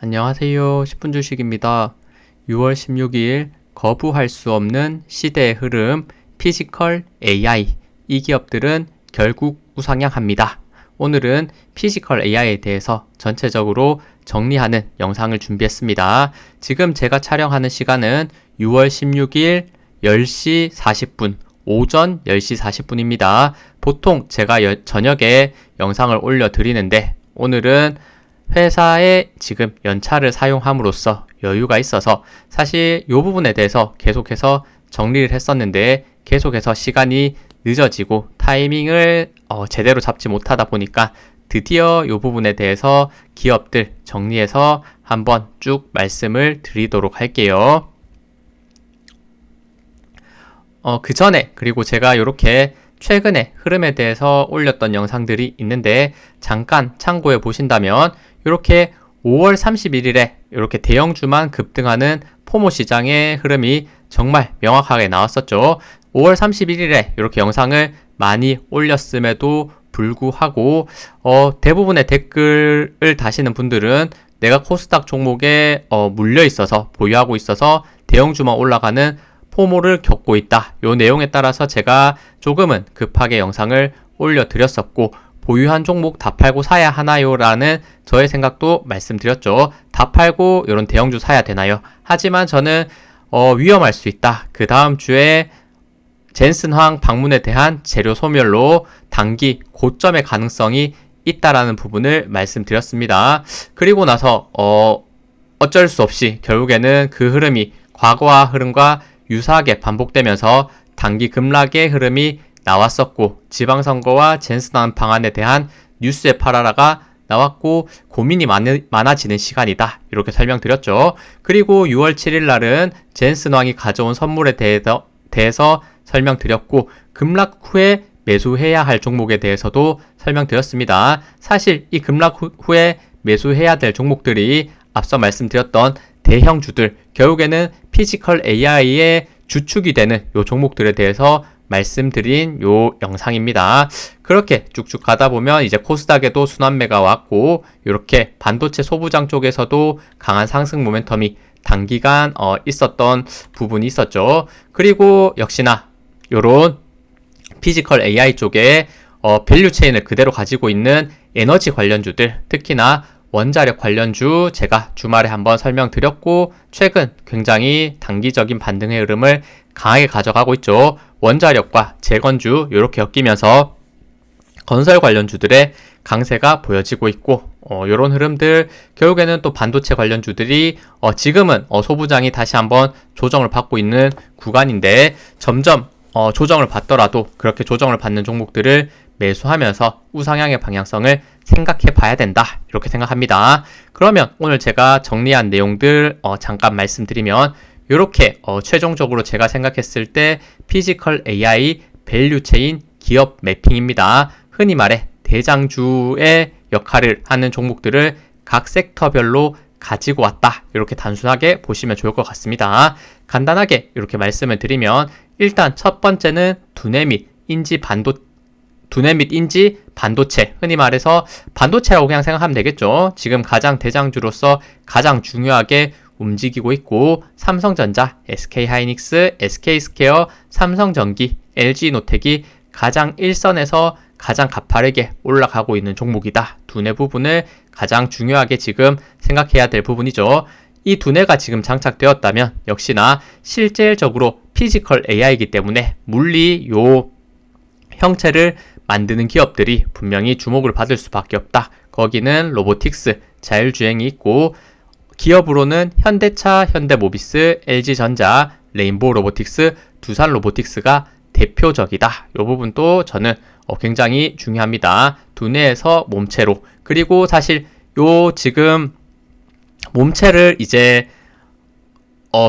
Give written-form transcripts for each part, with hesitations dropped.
안녕하세요. 10분 주식입니다. 6월 16일 거부할 수 없는 시대의 흐름 피지컬 AI 이 기업들은 결국 우상향합니다. 오늘은 피지컬 AI에 대해서 전체적으로 정리하는 영상을 준비했습니다. 지금 제가 촬영하는 시간은 6월 16일 10시 40분 오전 10시 40분입니다. 보통 제가 저녁에 영상을 올려드리는데 오늘은 회사에 지금 연차를 사용함으로써 여유가 있어서 사실 이 부분에 대해서 계속해서 정리를 했었는데 계속해서 시간이 늦어지고 타이밍을 제대로 잡지 못하다 보니까 드디어 이 부분에 대해서 기업들 정리해서 한번 쭉 말씀을 드리도록 할게요. 그 전에 그리고 제가 이렇게 최근에 흐름에 대해서 올렸던 영상들이 있는데 잠깐 참고해 보신다면 이렇게 5월 31일에 이렇게 대형주만 급등하는 포모 시장의 흐름이 정말 명확하게 나왔었죠. 5월 31일에 이렇게 영상을 많이 올렸음에도 불구하고 대부분의 댓글을 다시는 분들은 내가 코스닥 종목에 물려 있어서 보유하고 있어서 대형주만 올라가는 포모를 겪고 있다. 요 내용에 따라서 제가 조금은 급하게 영상을 올려드렸었고 보유한 종목 다 팔고 사야 하나요? 라는 저의 생각도 말씀드렸죠. 다 팔고 이런 대형주 사야 되나요? 하지만 저는 위험할 수 있다. 그 다음 주에 젠슨황 방문에 대한 재료 소멸로 단기 고점의 가능성이 있다라는 부분을 말씀드렸습니다. 그리고 나서 어쩔 수 없이 결국에는 그 흐름이 과거와 흐름과 유사하게 반복되면서 단기 급락의 흐름이 나왔었고 지방선거와 젠슨황 방안에 대한 뉴스의 파라라가 나왔고 고민이 많아지는 시간이다. 이렇게 설명드렸죠. 그리고 6월 7일 날은 젠슨황이 가져온 선물에 대해서 설명드렸고 급락 후에 매수해야 할 종목에 대해서도 설명드렸습니다. 사실 이 급락 후에 매수해야 될 종목들이 앞서 말씀드렸던 대형주들 결국에는 피지컬 AI의 주축이 되는 요 종목들에 대해서 말씀드린 요 영상입니다. 그렇게 쭉쭉 가다 보면 이제 코스닥에도 순환매가 왔고 이렇게 반도체 소부장 쪽에서도 강한 상승 모멘텀이 단기간 있었던 부분이 있었죠. 그리고 역시나 요런 피지컬 AI 쪽에 밸류 체인을 그대로 가지고 있는 에너지 관련주들 특히나 원자력 관련주 제가 주말에 한번 설명드렸고 최근 굉장히 단기적인 반등의 흐름을 강하게 가져가고 있죠. 원자력과 재건주 이렇게 엮이면서 건설 관련주들의 강세가 보여지고 있고 이런 흐름들 결국에는 또 반도체 관련주들이 지금은 소부장이 다시 한번 조정을 받고 있는 구간인데 점점 조정을 받더라도 그렇게 조정을 받는 종목들을 매수하면서 우상향의 방향성을 생각해 봐야 된다. 이렇게 생각합니다. 그러면 오늘 제가 정리한 내용들 잠깐 말씀드리면 이렇게 최종적으로 제가 생각했을 때 피지컬 AI 밸류 체인 기업 매핑입니다. 흔히 말해 대장주의 역할을 하는 종목들을 각 섹터별로 가지고 왔다. 이렇게 단순하게 보시면 좋을 것 같습니다. 간단하게 이렇게 말씀을 드리면 일단 첫 번째는 두뇌 및 인지 반도체, 흔히 말해서 반도체라고 그냥 생각하면 되겠죠. 지금 가장 대장주로서 가장 중요하게 움직이고 있고 삼성전자, SK하이닉스, SK스퀘어, 삼성전기, LG노텍이 가장 일선에서 가장 가파르게 올라가고 있는 종목이다. 두뇌 부분을 가장 중요하게 지금 생각해야 될 부분이죠. 이 두뇌가 지금 장착되었다면 역시나 실질적으로 피지컬 AI이기 때문에 물리 요 형체를 만드는 기업들이 분명히 주목을 받을 수밖에 없다. 거기는 로보틱스, 자율주행이 있고 기업으로는 현대차, 현대모비스, LG전자, 레인보우 로보틱스, 두산 로보틱스가 대표적이다. 이 부분도 저는 굉장히 중요합니다. 두뇌에서 몸체로 그리고 사실 요 지금 몸체를 이제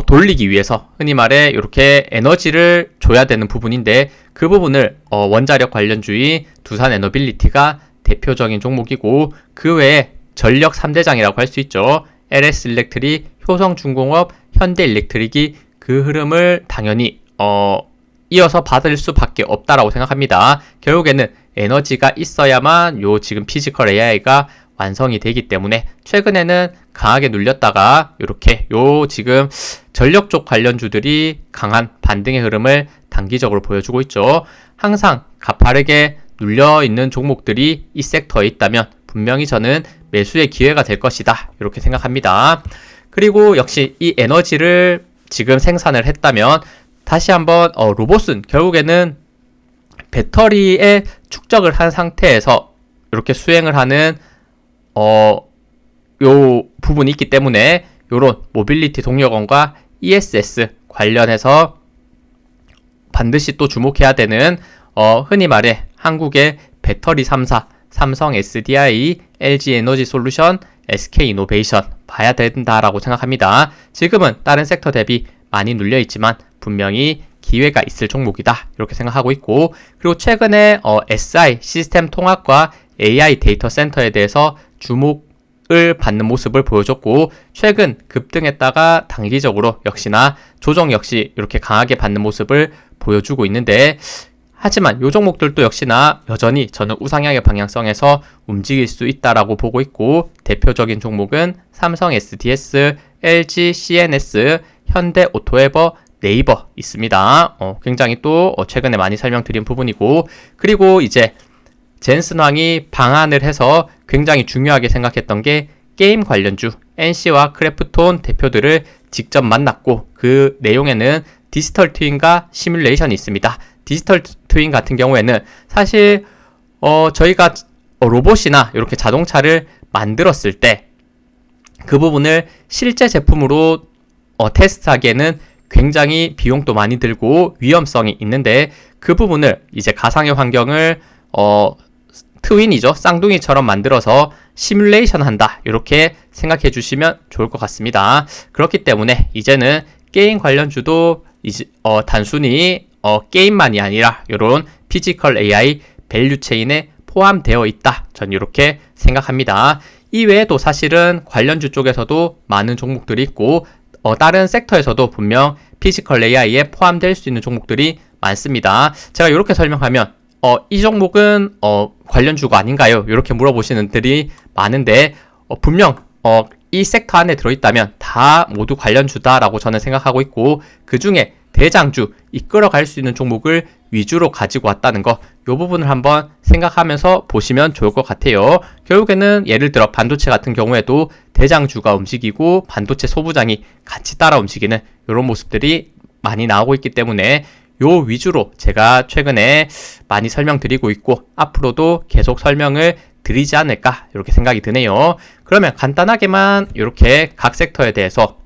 돌리기 위해서 흔히 말해 이렇게 에너지를 줘야 되는 부분인데 그 부분을 원자력 관련주의 두산에너빌리티가 대표적인 종목이고 그 외에 전력 3대장이라고 할 수 있죠. LS일렉트릭, 효성중공업, 현대일렉트릭이 그 흐름을 당연히 이어서 받을 수밖에 없다라고 생각합니다. 결국에는 에너지가 있어야만 요 지금 피지컬 AI가 완성이 되기 때문에 최근에는 강하게 눌렸다가 이렇게 요 지금 전력 쪽 관련주들이 강한 반등의 흐름을 단기적으로 보여주고 있죠. 항상 가파르게 눌려 있는 종목들이 이 섹터에 있다면 분명히 저는 매수의 기회가 될 것이다, 이렇게 생각합니다. 그리고 역시 이 에너지를 지금 생산을 했다면 다시 한번 로봇은 결국에는 배터리에 축적을 한 상태에서 이렇게 수행을 하는 요 부분이 있기 때문에 요런 모빌리티 동력원과 ESS 관련해서 반드시 또 주목해야 되는 흔히 말해 한국의 배터리 3사 삼성 SDI, LG 에너지 솔루션, SK 이노베이션 봐야 된다라고 생각합니다. 지금은 다른 섹터 대비 많이 눌려 있지만 분명히 기회가 있을 종목이다, 이렇게 생각하고 있고, 그리고 최근에 SI 시스템 통합과 AI 데이터 센터에 대해서 주목을 받는 모습을 보여줬고, 최근 급등했다가 단기적으로 역시나 조정 역시 이렇게 강하게 받는 모습을 보여주고 있는데, 하지만 이 종목들도 역시나 여전히 저는 우상향의 방향성에서 움직일 수 있다라고 보고 있고, 대표적인 종목은 삼성 SDS, LG CNS, 현대 오토에버, 네이버 있습니다. 굉장히 또 최근에 많이 설명드린 부분이고, 그리고 이제 젠슨왕이 방한을 해서 굉장히 중요하게 생각했던 게 게임 관련주 NC와 크래프톤 대표들을 직접 만났고, 그 내용에는 디지털 트윈과 시뮬레이션이 있습니다. 디지털 트윈 같은 경우에는 사실 저희가 로봇이나 이렇게 자동차를 만들었을 때 그 부분을 실제 제품으로 테스트하기에는 굉장히 비용도 많이 들고 위험성이 있는데, 그 부분을 이제 가상의 환경을 트윈이죠, 쌍둥이처럼 만들어서 시뮬레이션 한다, 이렇게 생각해 주시면 좋을 것 같습니다. 그렇기 때문에 이제는 게임 관련주도 단순히 게임만이 아니라 이런 피지컬 AI 밸류 체인에 포함되어 있다, 전 이렇게 생각합니다. 이외에도 사실은 관련주 쪽에서도 많은 종목들이 있고, 다른 섹터에서도 분명 피지컬 AI에 포함될 수 있는 종목들이 많습니다. 제가 이렇게 설명하면 이 종목은 관련주가 아닌가요? 이렇게 물어보시는 분들이 많은데, 분명 이 섹터 안에 들어있다면 다 모두 관련주다라고 저는 생각하고 있고, 그 중에 대장주 이끌어갈 수 있는 종목을 위주로 가지고 왔다는 거, 이 부분을 한번 생각하면서 보시면 좋을 것 같아요. 결국에는 예를 들어 반도체 같은 경우에도 대장주가 움직이고 반도체 소부장이 같이 따라 움직이는 이런 모습들이 많이 나오고 있기 때문에 요 위주로 제가 최근에 많이 설명드리고 있고, 앞으로도 계속 설명을 드리지 않을까, 이렇게 생각이 드네요. 그러면 간단하게만 이렇게 각 섹터에 대해서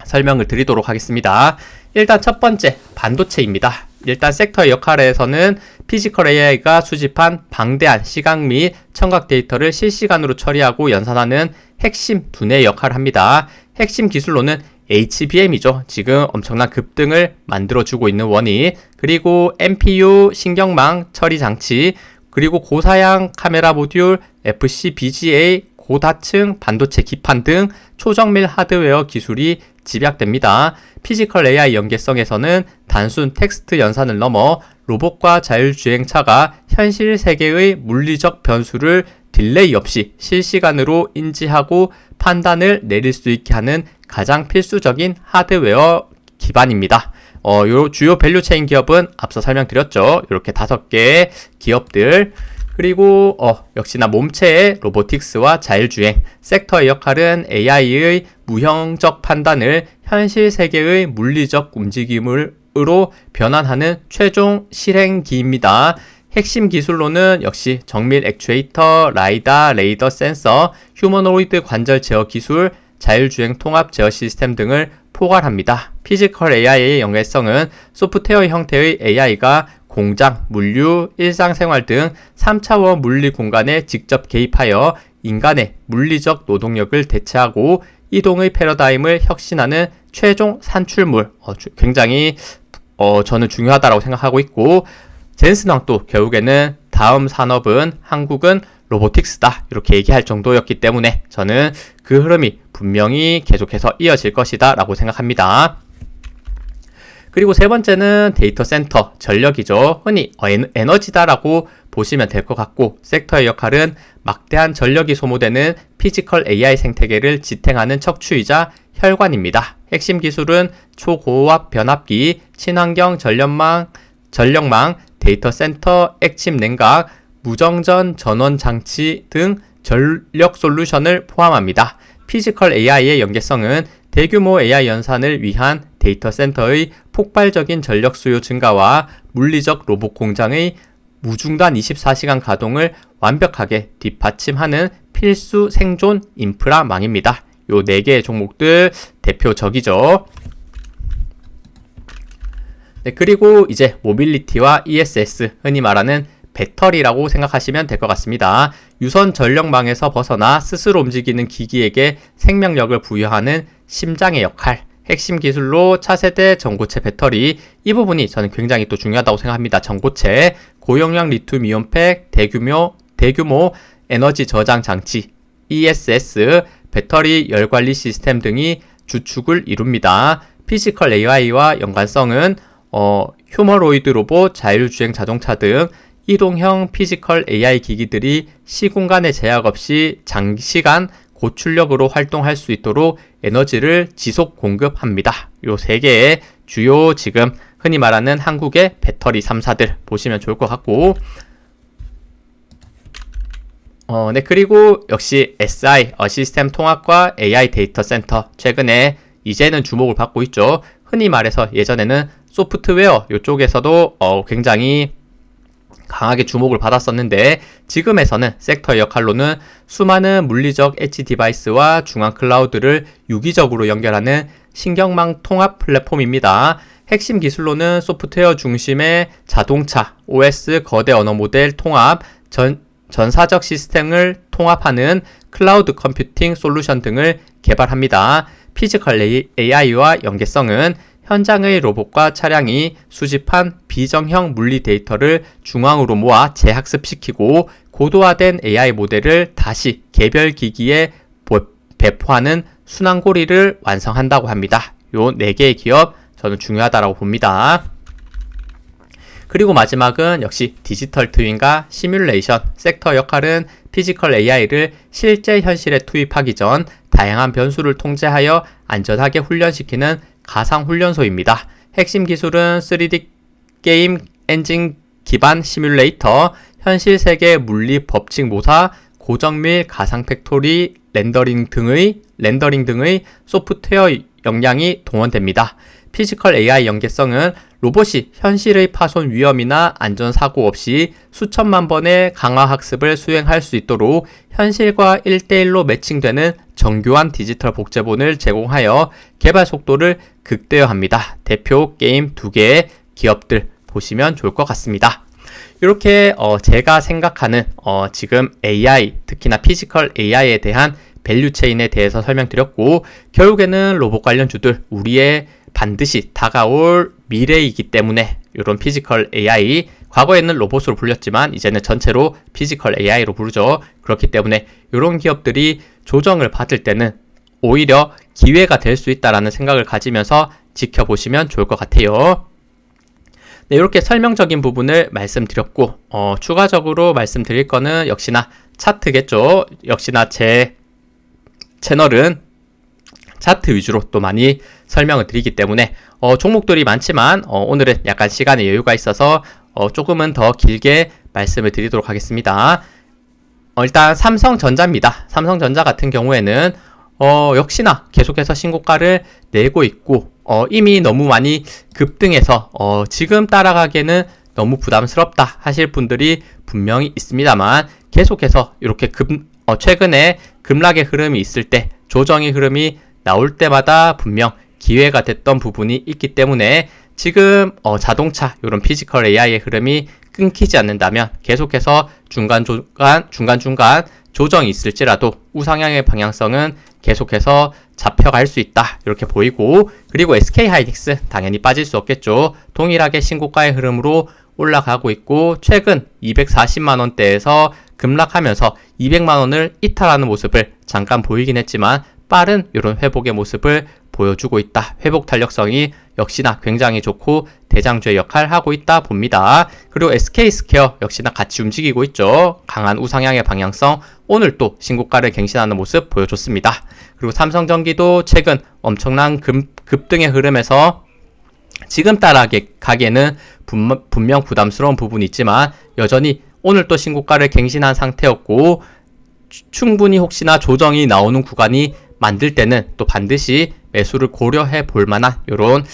설명을 드리도록 하겠습니다. 일단 첫 번째, 반도체입니다. 일단 섹터의 역할에서는 피지컬 AI가 수집한 방대한 시각 및 청각 데이터를 실시간으로 처리하고 연산하는 핵심 두뇌의 역할을 합니다. 핵심 기술로는 HBM이죠. 지금 엄청난 급등을 만들어주고 있는 원인, 그리고 MPU 신경망 처리 장치, 그리고 고사양 카메라 모듈, FCBGA, 고다층 반도체 기판 등 초정밀 하드웨어 기술이 집약됩니다. 피지컬 AI 연계성에서는 단순 텍스트 연산을 넘어 로봇과 자율주행차가 현실 세계의 물리적 변수를 딜레이 없이 실시간으로 인지하고 판단을 내릴 수 있게 하는 가장 필수적인 하드웨어 기반입니다. 요 주요 밸류체인 기업은 앞서 설명드렸죠. 이렇게 5개의 기업들, 그리고 역시나 몸체의 로보틱스와 자율주행, 섹터의 역할은 AI의 무형적 판단을 현실 세계의 물리적 움직임으로 변환하는 최종 실행기입니다. 핵심 기술로는 역시 정밀 액추에이터, 라이다, 레이더 센서, 휴머노이드 관절 제어 기술, 자율주행 통합 제어 시스템 등을 포괄합니다. 피지컬 AI의 연계성은 소프트웨어 형태의 AI가 공장, 물류, 일상생활 등 3차원 물리 공간에 직접 개입하여 인간의 물리적 노동력을 대체하고 이동의 패러다임을 혁신하는 최종 산출물, 굉장히 저는 중요하다고 생각하고 있고, 젠슨왕도 결국에는 다음 산업은 한국은 로보틱스다, 이렇게 얘기할 정도였기 때문에 저는 그 흐름이 분명히 계속해서 이어질 것이다 라고 생각합니다. 그리고 세 번째는 데이터 센터, 전력이죠. 흔히 에너지다라고 보시면 될 것 같고, 섹터의 역할은 막대한 전력이 소모되는 피지컬 AI 생태계를 지탱하는 척추이자 혈관입니다. 핵심 기술은 초고압 변압기, 친환경 전력망, 데이터 센터, 액침 냉각, 무정전 전원 장치 등 전력 솔루션을 포함합니다. 피지컬 AI의 연계성은 대규모 AI 연산을 위한 데이터 센터의 폭발적인 전력 수요 증가와 물리적 로봇 공장의 무중단 24시간 가동을 완벽하게 뒷받침하는 필수 생존 인프라망입니다. 요 4개의 종목들 대표적이죠. 네, 그리고 이제 모빌리티와 ESS, 흔히 말하는 배터리라고 생각하시면 될 것 같습니다. 유선 전력망에서 벗어나 스스로 움직이는 기기에게 생명력을 부여하는 심장의 역할, 핵심 기술로 차세대 전고체 배터리, 이 부분이 저는 굉장히 또 중요하다고 생각합니다. 전고체, 고용량 리튬 이온팩, 대규모 에너지 저장 장치, ESS, 배터리 열 관리 시스템 등이 주축을 이룹니다. 피지컬 AI와 연관성은 휴머노이드 로봇, 자율주행 자동차 등 이동형 피지컬 AI 기기들이 시공간의 제약 없이 장시간 고출력으로 활동할 수 있도록 에너지를 지속 공급합니다. 요 3개의 주요 지금 흔히 말하는 한국의 배터리 3사들 보시면 좋을 것 같고, 네, 그리고 역시 SI, 시스템 통합과 AI 데이터 센터, 최근에 이제는 주목을 받고 있죠. 흔히 말해서 예전에는 소프트웨어 이쪽에서도 굉장히 강하게 주목을 받았었는데, 지금에서는 섹터의 역할로는 수많은 물리적 엣지 디바이스와 중앙 클라우드를 유기적으로 연결하는 신경망 통합 플랫폼입니다. 핵심 기술로는 소프트웨어 중심의 자동차, OS 거대 언어 모델 통합, 전사적 시스템을 통합하는 클라우드 컴퓨팅 솔루션 등을 개발합니다. 피지컬 AI와 연계성은 현장의 로봇과 차량이 수집한 비정형 물리 데이터를 중앙으로 모아 재학습시키고 고도화된 AI 모델을 다시 개별 기기에 배포하는 순환고리를 완성한다고 합니다. 요 4개의 기업 저는 중요하다고 봅니다. 그리고 마지막은 역시 디지털 트윈과 시뮬레이션, 섹터 역할은 피지컬 AI를 실제 현실에 투입하기 전 다양한 변수를 통제하여 안전하게 훈련시키는 가상훈련소입니다. 핵심 기술은 3D 게임 엔진 기반 시뮬레이터, 현실 세계 물리 법칙 모사, 고정밀 가상 팩토리 렌더링 등의 소프트웨어 역량이 동원됩니다. 피지컬 AI 연계성은 로봇이 현실의 파손 위험이나 안전사고 없이 수천만 번의 강화 학습을 수행할 수 있도록 현실과 1대1로 매칭되는 정교한 디지털 복제본을 제공하여 개발 속도를 극대화합니다. 대표 게임 2개의 기업들 보시면 좋을 것 같습니다. 이렇게 제가 생각하는 지금 AI, 특히나 피지컬 AI에 대한 밸류체인에 대해서 설명드렸고, 결국에는 로봇 관련주들 우리의 반드시 다가올 미래이기 때문에 이런 피지컬 AI, 과거에는 로봇으로 불렸지만 이제는 전체로 피지컬 AI로 부르죠. 그렇기 때문에 이런 기업들이 조정을 받을 때는 오히려 기회가 될 수 있다라는 생각을 가지면서 지켜보시면 좋을 것 같아요. 네, 이렇게 설명적인 부분을 말씀드렸고, 추가적으로 말씀드릴 거는 역시나 차트겠죠. 역시나 제 채널은 차트 위주로 또 많이 설명을 드리기 때문에 종목들이 많지만 오늘은 약간 시간의 여유가 있어서 조금은 더 길게 말씀을 드리도록 하겠습니다. 일단 삼성전자입니다. 삼성전자 같은 경우에는 역시나 계속해서 신고가를 내고 있고, 이미 너무 많이 급등해서 지금 따라가기에는 너무 부담스럽다 하실 분들이 분명히 있습니다만, 계속해서 이렇게 최근에 급락의 흐름이 있을 때, 조정의 흐름이 나올 때마다 분명 기회가 됐던 부분이 있기 때문에 지금 자동차 이런 피지컬 AI의 흐름이 끊기지 않는다면 계속해서 중간중간 조정이 있을지라도 우상향의 방향성은 계속해서 잡혀갈 수 있다 이렇게 보이고, 그리고 SK하이닉스 당연히 빠질 수 없겠죠. 동일하게 신고가의 흐름으로 올라가고 있고, 최근 240만원대에서 급락하면서 200만원을 이탈하는 모습을 잠깐 보이긴 했지만 빠른 이런 회복의 모습을 보여주고 있다. 회복 탄력성이 역시나 굉장히 좋고 대장주의 역할을 하고 있다 봅니다. 그리고 SK스퀘어 역시나 같이 움직이고 있죠. 강한 우상향의 방향성, 오늘 또 신고가를 갱신하는 모습 보여줬습니다. 그리고 삼성전기도 최근 엄청난 급등의 흐름에서 지금 따라가기에는 분명 부담스러운 부분이 있지만 여전히 오늘 또 신고가를 갱신한 상태였고, 충분히 혹시나 조정이 나오는 구간이 만들 때는 또 반드시 매수를 고려해 볼 만한 이런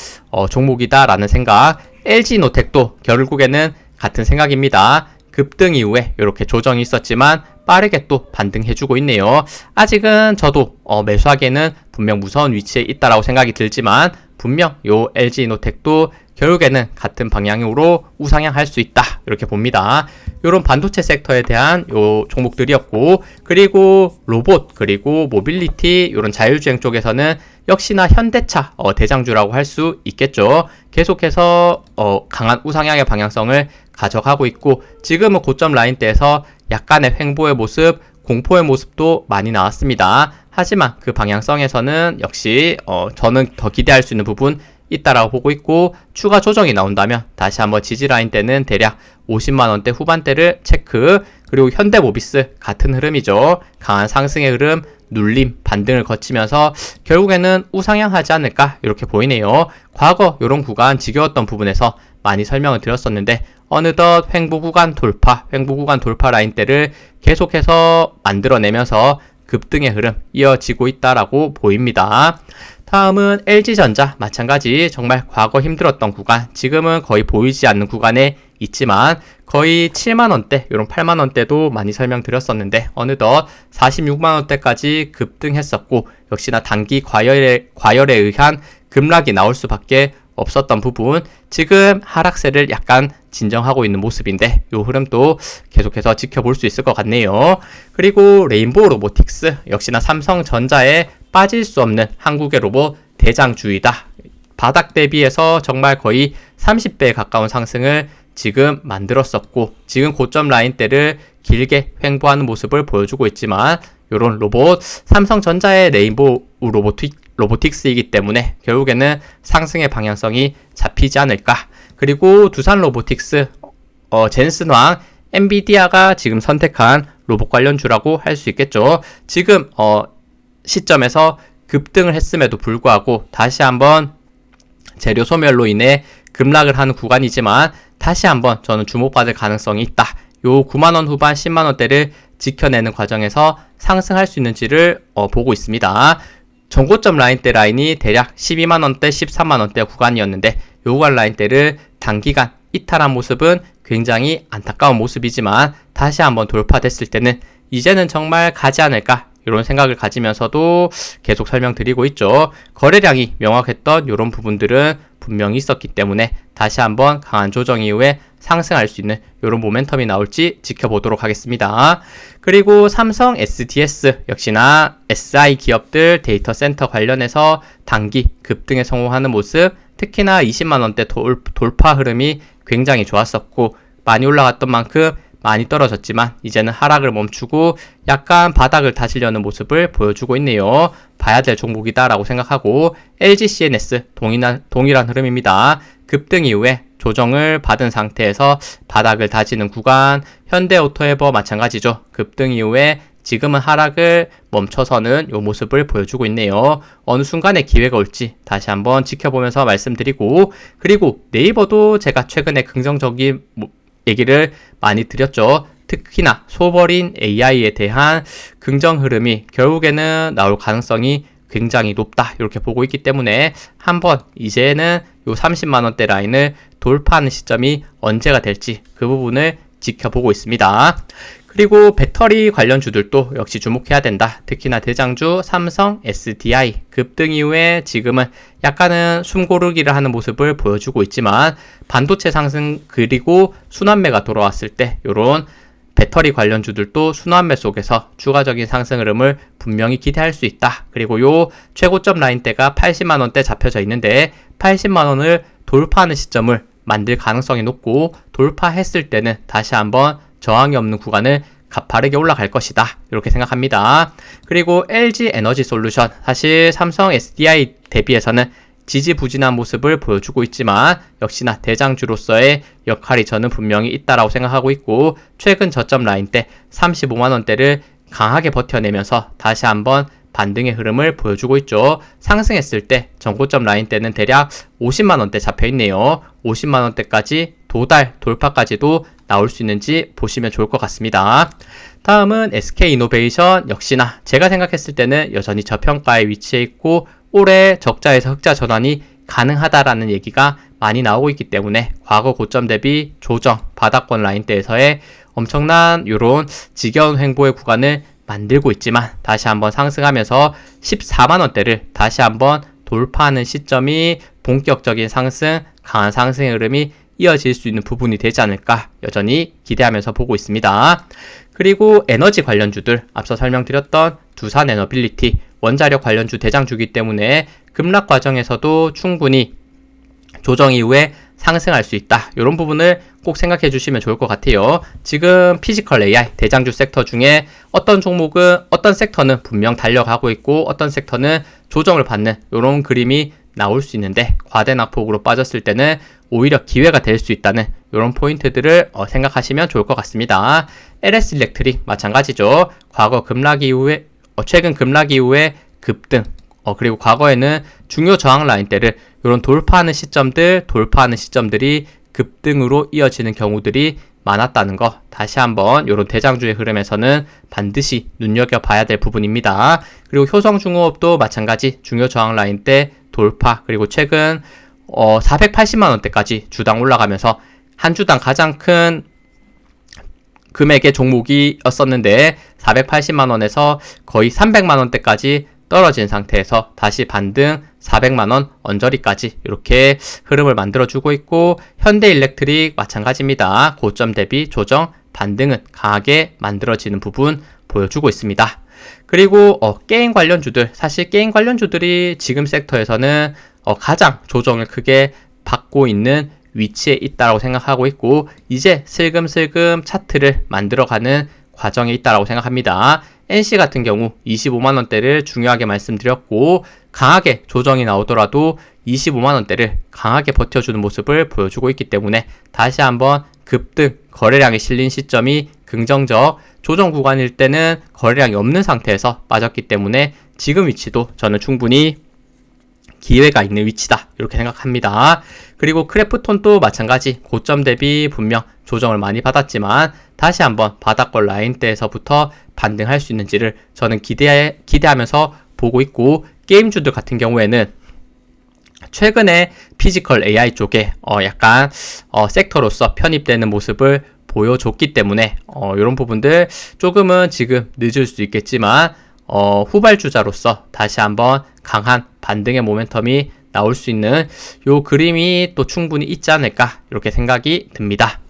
종목이다라는 생각. LG노텍도 결국에는 같은 생각입니다. 급등 이후에 이렇게 조정이 있었지만 빠르게 또 반등해주고 있네요. 아직은 저도 매수하기에는 분명 무서운 위치에 있다라고 생각이 들지만 분명 요 LG노텍도 결국에는 같은 방향으로 우상향할 수 있다 이렇게 봅니다. 요런 반도체 섹터에 대한 요 종목들이었고, 그리고 로봇 그리고 모빌리티 요런 자율주행 쪽에서는 역시나 현대차 대장주라고 할 수 있겠죠. 계속해서 강한 우상향의 방향성을 가져가고 있고, 지금은 고점 라인대에서 약간의 횡보의 모습, 공포의 모습도 많이 나왔습니다. 하지만 그 방향성에서는 역시 저는 더 기대할 수 있는 부분 있다라고 보고 있고, 추가 조정이 나온다면 다시 한번 지지라인 때는 대략 50만원대 후반대를 체크. 그리고 현대모비스 같은 흐름이죠. 강한 상승의 흐름, 눌림, 반등을 거치면서 결국에는 우상향하지 않을까 이렇게 보이네요. 과거 이런 구간 지겨웠던 부분에서 많이 설명을 드렸었는데 어느덧 횡보 구간 돌파 라인대를 계속해서 만들어내면서 급등의 흐름 이어지고 있다라고 보입니다. 다음은 LG전자, 마찬가지 정말 과거 힘들었던 구간, 지금은 거의 보이지 않는 구간에 있지만 거의 7만원대, 이런 8만원대도 많이 설명드렸었는데 어느덧 46만원대까지 급등했었고, 역시나 단기 과열에 의한 급락이 나올 수밖에 없었던 부분, 지금 하락세를 약간 진정하고 있는 모습인데 이 흐름도 계속해서 지켜볼 수 있을 것 같네요. 그리고 레인보우 로보틱스, 역시나 삼성전자에 빠질 수 없는 한국의 로봇 대장주이다. 바닥 대비해서 정말 거의 30배에 가까운 상승을 지금 만들었었고, 지금 고점 라인대를 길게 횡보하는 모습을 보여주고 있지만 이런 로봇, 삼성전자의 레인보우 로보틱스이기 때문에 결국에는 상승의 방향성이 잡히지 않을까. 그리고 두산 로보틱스, 젠슨왕, 엔비디아가 지금 선택한 로봇 관련주라고 할 수 있겠죠. 지금 시점에서 급등을 했음에도 불구하고 다시 한번 재료 소멸로 인해 급락을 하는 구간이지만 다시 한번 저는 주목받을 가능성이 있다. 요 9만원 후반 10만원대를 지켜내는 과정에서 상승할 수 있는지를 보고 있습니다. 전고점 라인대 라인이 대략 12만원대, 13만원대 구간이었는데 요 구간 라인대를 단기간 이탈한 모습은 굉장히 안타까운 모습이지만 다시 한번 돌파됐을 때는 이제는 정말 가지 않을까, 이런 생각을 가지면서도 계속 설명드리고 있죠. 거래량이 명확했던 이런 부분들은 분명히 있었기 때문에 다시 한번 강한 조정 이후에 상승할 수 있는 이런 모멘텀이 나올지 지켜보도록 하겠습니다. 그리고 삼성 SDS, 역시나 SI 기업들 데이터 센터 관련해서 단기 급등에 성공하는 모습, 특히나 20만원대 돌파 흐름이 굉장히 좋았었고, 많이 올라갔던 만큼 많이 떨어졌지만 이제는 하락을 멈추고 약간 바닥을 다지려는 모습을 보여주고 있네요. 봐야 될 종목이다라고 생각하고, LG CNS 동일한 흐름입니다. 급등 이후에 조정을 받은 상태에서 바닥을 다지는 구간, 현대오토에버 마찬가지죠. 급등 이후에 지금은 하락을 멈춰서는 이 모습을 보여주고 있네요. 어느 순간에 기회가 올지 다시 한번 지켜보면서 말씀드리고, 그리고 네이버도 제가 최근에 긍정적인 얘기를 많이 드렸죠. 특히나 소버린 AI에 대한 긍정 흐름이 결국에는 나올 가능성이 굉장히 높다 이렇게 보고 있기 때문에 한번 이제는 요 30만원대 라인을 돌파하는 시점이 언제가 될지 그 부분을 지켜보고 있습니다. 그리고 배터리 관련주들도 역시 주목해야 된다. 특히나 대장주 삼성 SDI 급등 이후에 지금은 약간은 숨고르기를 하는 모습을 보여주고 있지만 반도체 상승 그리고 순환매가 돌아왔을 때 이런 배터리 관련주들도 순환매 속에서 추가적인 상승 흐름을 분명히 기대할 수 있다. 그리고 요 최고점 라인대가 80만원대 잡혀져 있는데 80만원을 돌파하는 시점을 만들 가능성이 높고, 돌파했을 때는 다시 한번 저항이 없는 구간을 가파르게 올라갈 것이다 이렇게 생각합니다. 그리고 LG 에너지 솔루션, 사실 삼성 SDI 대비해서는 지지부진한 모습을 보여주고 있지만 역시나 대장주로서의 역할이 저는 분명히 있다라고 생각하고 있고, 최근 저점 라인대 35만원대를 강하게 버텨내면서 다시 한번 반등의 흐름을 보여주고 있죠. 상승했을 때 전고점 라인대는 대략 50만원대 잡혀있네요. 50만원대까지 도달 돌파까지도 나올 수 있는지 보시면 좋을 것 같습니다. 다음은 SK이노베이션, 역시나 제가 생각했을 때는 여전히 저평가에 위치해 있고 올해 적자에서 흑자 전환이 가능하다라는 얘기가 많이 나오고 있기 때문에 과거 고점 대비 조정 바닥권 라인대에서의 엄청난 요런 지겨운 횡보의 구간을 만들고 있지만 다시 한번 상승하면서 14만원대를 다시 한번 돌파하는 시점이 본격적인 상승, 강한 상승의 흐름이 이어질 수 있는 부분이 되지 않을까 여전히 기대하면서 보고 있습니다. 그리고 에너지 관련주들, 앞서 설명드렸던 두산에너빌리티, 원자력 관련주 대장주기 때문에 급락 과정에서도 충분히 조정 이후에 상승할 수 있다. 이런 부분을 꼭 생각해 주시면 좋을 것 같아요. 지금 피지컬 AI 대장주 섹터 중에 어떤 종목은, 어떤 섹터는 분명 달려가고 있고 어떤 섹터는 조정을 받는 이런 그림이 나올 수 있는데, 과대낙폭으로 빠졌을 때는 오히려 기회가 될 수 있다는 이런 포인트들을 생각하시면 좋을 것 같습니다. LS 일렉트릭 마찬가지죠. 과거 급락 이후에, 최근 급락 이후에 급등, 그리고 과거에는 중요 저항 라인대를 이런 돌파하는 시점들이 급등으로 이어지는 경우들이 많았다는 거, 다시 한번 이런 대장주의 흐름에서는 반드시 눈여겨봐야 될 부분입니다. 그리고 효성중공업도 마찬가지 중요 저항 라인대 돌파, 그리고 최근 480만원대까지 주당 올라가면서 한 주당 가장 큰 금액의 종목이었었는데 480만원에서 거의 300만원대까지 떨어진 상태에서 다시 반등 400만원 언저리까지 이렇게 흐름을 만들어주고 있고, 현대일렉트릭 마찬가지입니다. 고점 대비 조정, 반등은 강하게 만들어지는 부분 보여주고 있습니다. 그리고 게임 관련주들, 사실 게임 관련주들이 지금 섹터에서는 가장 조정을 크게 받고 있는 위치에 있다고 생각하고 있고, 이제 슬금슬금 차트를 만들어가는 과정에 있다고 생각합니다. NC 같은 경우 25만원대를 중요하게 말씀드렸고, 강하게 조정이 나오더라도 25만원대를 강하게 버텨주는 모습을 보여주고 있기 때문에 다시 한번 급등 거래량이 실린 시점이 긍정적, 조정 구간일 때는 거래량이 없는 상태에서 빠졌기 때문에 지금 위치도 저는 충분히 기회가 있는 위치다 이렇게 생각합니다. 그리고 크래프톤도 마찬가지 고점 대비 분명 조정을 많이 받았지만 다시 한번 바닥권 라인대에서부터 반등할 수 있는지를 저는 기대하면서 보고 있고, 게임주들 같은 경우에는 최근에 피지컬 AI 쪽에 약간 섹터로서 편입되는 모습을 보여줬기 때문에 이런 부분들 조금은 지금 늦을 수 있겠지만 후발주자로서 다시 한번 강한 반등의 모멘텀이 나올 수 있는 요 그림이 또 충분히 있지 않을까 이렇게 생각이 듭니다.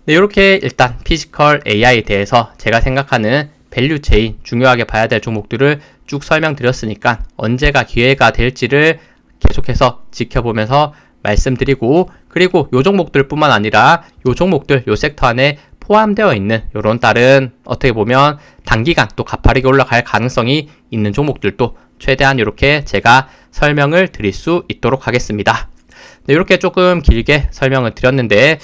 네, 이렇게 일단 피지컬 AI에 대해서 제가 생각하는 밸류체인 중요하게 봐야 될 종목들을 쭉 설명드렸으니까 언제가 기회가 될지를 계속해서 지켜보면서 말씀드리고, 그리고 요 종목들 뿐만 아니라 요 종목들 요 섹터 안에 포함되어 있는 요런 다른 어떻게 보면 단기간 또 가파르게 올라갈 가능성이 있는 종목들도 최대한 이렇게 제가 설명을 드릴 수 있도록 하겠습니다. 네, 이렇게 조금 길게 설명을 드렸는데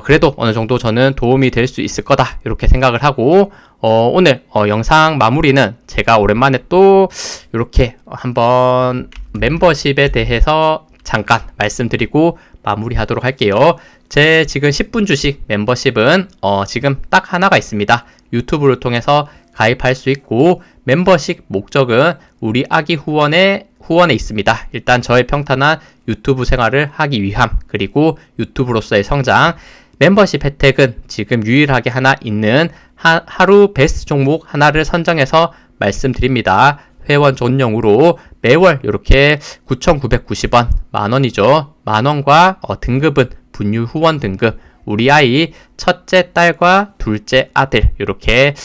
그래도 어느 정도 저는 도움이 될 수 있을 거다 이렇게 생각을 하고, 오늘 영상 마무리는 제가 오랜만에 또 이렇게 한번 멤버십에 대해서 잠깐 말씀드리고 마무리하도록 할게요. 제 지금 10분 주식 멤버십은 지금 딱 하나가 있습니다. 유튜브를 통해서 가입할 수 있고, 멤버십 목적은 우리 아기 후원에 있습니다. 일단 저의 평탄한 유튜브 생활을 하기 위함, 그리고 유튜브로서의 성장. 멤버십 혜택은 지금 유일하게 하나 있는 하루 베스트 종목 하나를 선정해서 말씀드립니다. 회원 전용으로 매월 이렇게 9,990원, 만원이죠. 만원과 등급은 분유 후원 등급, 우리 아이 첫째 딸과 둘째 아들 이렇게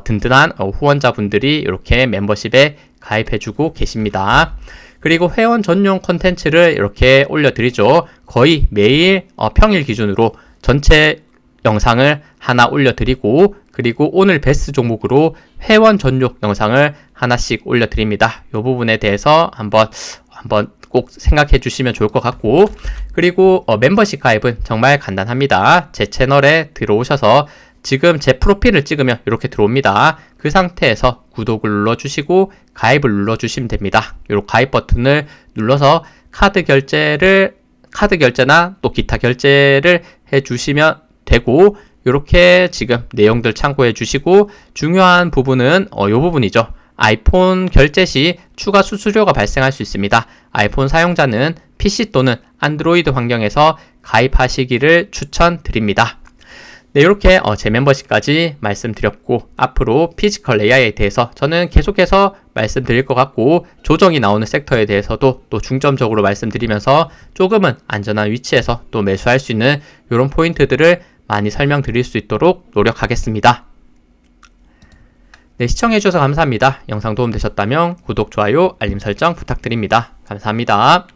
든든한 후원자분들이 이렇게 멤버십에 가입해주고 계십니다. 그리고 회원 전용 콘텐츠를 이렇게 올려드리죠. 거의 매일 평일 기준으로 전체 영상을 하나 올려드리고, 그리고 오늘 베스트 종목으로 회원 전용 영상을 하나씩 올려드립니다. 이 부분에 대해서 한번 꼭 생각해 주시면 좋을 것 같고, 그리고 멤버십 가입은 정말 간단합니다. 제 채널에 들어오셔서 지금 제 프로필을 찍으면 이렇게 들어옵니다. 그 상태에서 구독을 눌러주시고 가입을 눌러주시면 됩니다. 이 가입 버튼을 눌러서 카드 결제나 또 기타 결제를 해주시면 되고, 이렇게 지금 내용들 참고해 주시고, 중요한 부분은 이 부분이죠. 아이폰 결제 시 추가 수수료가 발생할 수 있습니다. 아이폰 사용자는 PC 또는 안드로이드 환경에서 가입하시기를 추천드립니다. 네, 이렇게 제 멤버십까지 말씀드렸고, 앞으로 피지컬 AI에 대해서 저는 계속해서 말씀드릴 것 같고, 조정이 나오는 섹터에 대해서도 또 중점적으로 말씀드리면서 조금은 안전한 위치에서 또 매수할 수 있는 이런 포인트들을 많이 설명드릴 수 있도록 노력하겠습니다. 네, 시청해주셔서 감사합니다. 영상 도움되셨다면 구독, 좋아요, 알림 설정 부탁드립니다. 감사합니다.